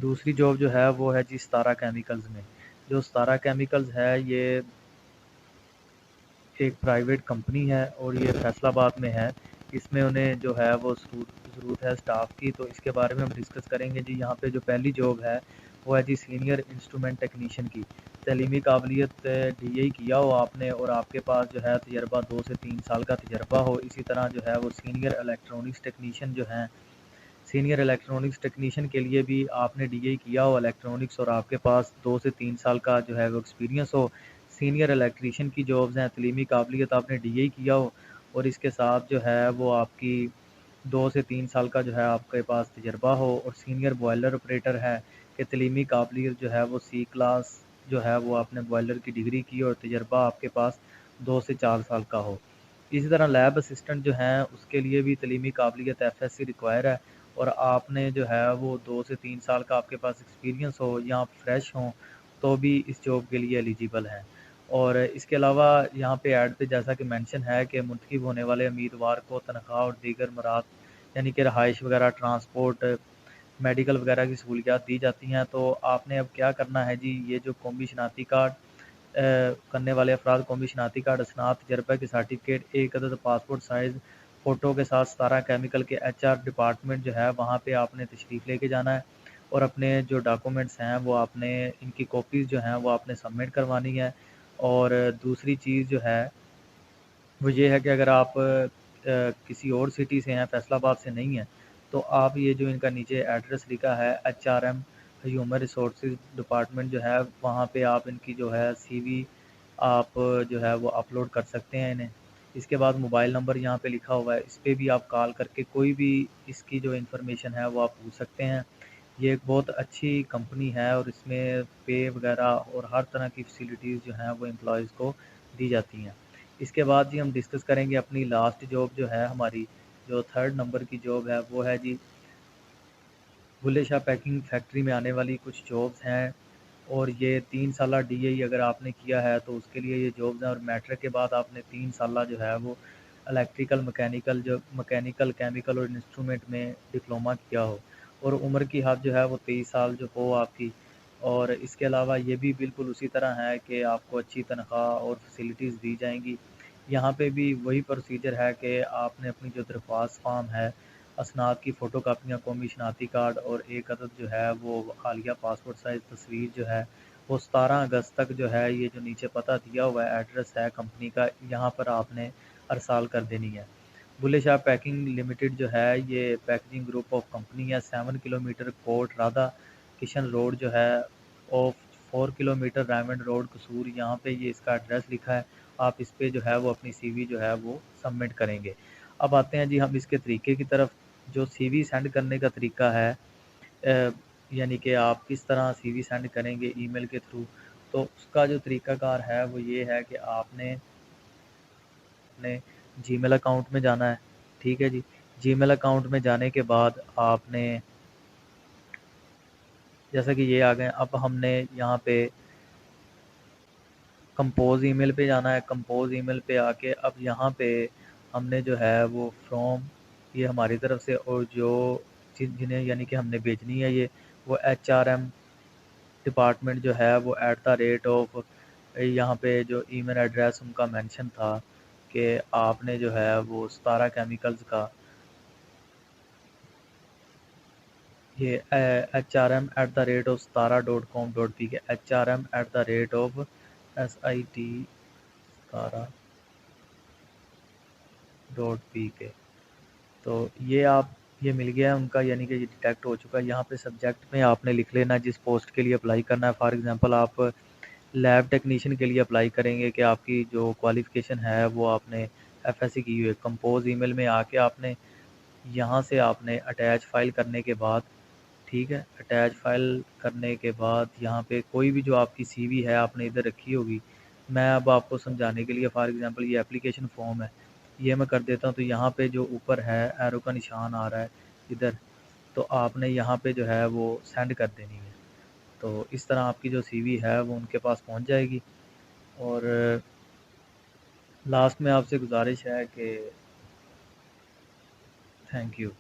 दूसरी जॉब जो है वो है जी सतारा केमिकल्स में। जो सतारा केमिकल्स है ये एक प्राइवेट कंपनी है और ये फैसलाबाद में है। इसमें उन्हें जो है वो ज़रूरत है स्टाफ की, तो इसके बारे में हम डिस्कस करेंगे जी। यहाँ पे जो पहली जॉब है वो है जी सीनियर इंस्ट्रूमेंट टेक्नीशियन की। तलीमी काबिलियत DEI किया हो आपने और आपके पास जो है तजर्बा 2 से 3 साल का तजर्बा हो। इसी तरह जो है वो सीनियर इलेक्ट्रॉनिक्स टेक्नीशियन जो हैं, सीनियर इलेक्ट्रॉनिक्स टेक्नीशियन के लिए भी आपने DEI किया हो इलेक्ट्रॉनिक्स और आपके पास 2 से 3 साल का जो है वो एक्सपीरियंस हो। सीनियर इलेक्ट्रीशियन की जॉब्स हैं, तलीमी काबिलियत आपने DEI किया हो और इसके साथ जो है वो आपकी 2 से 3 साल का जो है आपके पास तजर्बा हो। और सीनियर बॉयलर ऑपरेटर है कि तलीमी काबिलियत जो है वो C क्लास जो है वो आपने बॉयलर की डिग्री की और तजर्बा आपके पास 2 से 4 साल का हो। इसी तरह लैब असिस्टेंट जो हैं उसके लिए भी तलीमी काबिलियत FSC रिक्वायर है और आपने जो है वो 2 से 3 साल का आपके पास एक्सपीरियंस हो या आप फ्रेश हों तो भी इस जॉब के लिए एलिजिबल हैं। और इसके अलावा यहाँ पे ऐड पे जैसा कि मेंशन है कि मुंतखब होने वाले उम्मीदवार को तनख्वाह और दीगर मराहत यानी कि रहाइश वगैरह, ट्रांसपोर्ट, मेडिकल वगैरह की सहूलियात दी जाती हैं। तो आपने अब क्या करना है जी, ये जो कौमी शनाख्ती कार्ड करने वाले अफराद कौमी शनाख्ती कार्ड, असनाद, तजर्बा के सर्टिफिकेट, एक अदद पासपोर्ट साइज़ फ़ोटो के साथ सतारा केमिकल के HR डिपार्टमेंट जो है वहाँ पे आपने तशरीफ़ लेके जाना है और अपने जो डॉक्यूमेंट्स हैं वो आपने इनकी कॉपीज़ जो हैं वो आपने सबमिट करवानी है। और दूसरी चीज़ जो है वो ये है कि अगर आप किसी और सिटी से हैं, फैसलाबाद से नहीं हैं, तो आप ये जो इनका नीचे एड्रेस लिखा है HRM ह्यूमन रिसोर्सेज डिपार्टमेंट जो है वहाँ पे आप इनकी जो है CV आप जो है वो अपलोड कर सकते हैं इन्हें। इसके बाद मोबाइल नंबर यहाँ पे लिखा हुआ है, इस पे भी आप कॉल करके कोई भी इसकी जो इन्फॉर्मेशन है वो आप पूछ सकते हैं। ये एक बहुत अच्छी कंपनी है और इसमें पे वगैरह और हर तरह की फैसिलिटीज़ जो हैं वो एम्प्लॉयज़ को दी जाती हैं। इसके बाद जी हम डिस्कस करेंगे अपनी लास्ट जॉब जो है हमारी, जो 3rd नंबर की जॉब है वो है जी बुल्ले शाह पैकिंग फैक्ट्री में आने वाली कुछ जॉब्स हैं। और ये 3 साला DEI अगर आपने किया है तो उसके लिए ये जॉब्स हैं और मैट्रिक के बाद आपने 3 साला जो है वो इलेक्ट्रिकल, मैकेनिकल, केमिकल और इंस्ट्रूमेंट में डिप्लोमा किया हो और उम्र की हद जो है वो 23 साल जो हो आपकी। और इसके अलावा ये भी बिल्कुल उसी तरह है कि आपको अच्छी तनख्वाह और फैसिलिटीज़ दी जाएंगी। यहाँ पे भी वही प्रोसीजर है कि आपने अपनी जो दरख्वास्त फ़ार्म है, असनाद की फ़ोटो कापियाँ, कौमी शनाख्ती कार्ड और एक अदद जो है वो हालिया पासपोर्ट साइज़ तस्वीर जो है वो 17 अगस्त तक जो है ये जो नीचे पता दिया हुआ है, एड्रेस है कंपनी का, यहाँ पर आपने अरसाल कर देनी है। बुल्ले शाह पैकिंग लिमिटेड जो है ये पैकेजिंग ग्रुप ऑफ कंपनी है। 7 किलोमीटर कोट राधा किशन रोड जो है और 4 किलोमीटर रायमंड रोड कसूर, यहाँ पे ये इसका एड्रेस लिखा है। आप इस पे जो है वो अपनी CV जो है वो सबमिट करेंगे। अब आते हैं जी हम इसके तरीके की तरफ। जो CV सेंड करने का तरीका है यानी कि आप किस तरह CV सेंड करेंगे ईमेल के थ्रू, तो उसका जो तरीकाकार है वो ये है कि आपने अपने जीमेल अकाउंट में जाना है। ठीक है जी, जीमेल अकाउंट में जाने के बाद आपने जैसा कि ये आ गए, अब हमने यहाँ पे कंपोज ईमेल पे जाना है। कंपोज ईमेल पे आके अब यहाँ पे हमने जो है वो फ्रॉम ये हमारी तरफ से और जो जिन्हें यानी कि हमने भेजनी है ये वो HRM डिपार्टमेंट जो है वो @ यहाँ पे जो ईमेल एड्रेस उनका मेंशन था कि आपने जो है वो सतारा केमिकल्स का ये HRM@satara.com.pk HRM@satara.pk। तो ये मिल गया है उनका, यानी कि ये डिटेक्ट हो चुका है। यहाँ पे सब्जेक्ट में आपने लिख लेना जिस पोस्ट के लिए अप्लाई करना है। फॉर एग्जांपल आप लैब टेक्नीशियन के लिए अप्लाई करेंगे कि आपकी जो क्वालिफ़िकेशन है वो आपने FSC की हुई है। कंपोज ईमेल में आके आपने यहाँ से आपने अटैच फ़ाइल करने के बाद, ठीक है, अटैच फ़ाइल करने के बाद यहाँ पे कोई भी जो आपकी CV है आपने इधर रखी होगी। मैं अब आपको समझाने के लिए फॉर एग्ज़ाम्पल ये एप्लीकेशन फ़ॉर्म है, ये मैं कर देता हूँ। तो यहाँ पे जो ऊपर है एरो का निशान आ रहा है इधर, तो आपने यहाँ पे जो है वो सेंड कर देनी है। तो इस तरह आपकी जो CV है वो उनके पास पहुँच जाएगी। और लास्ट में आपसे गुज़ारिश है कि थैंक यू।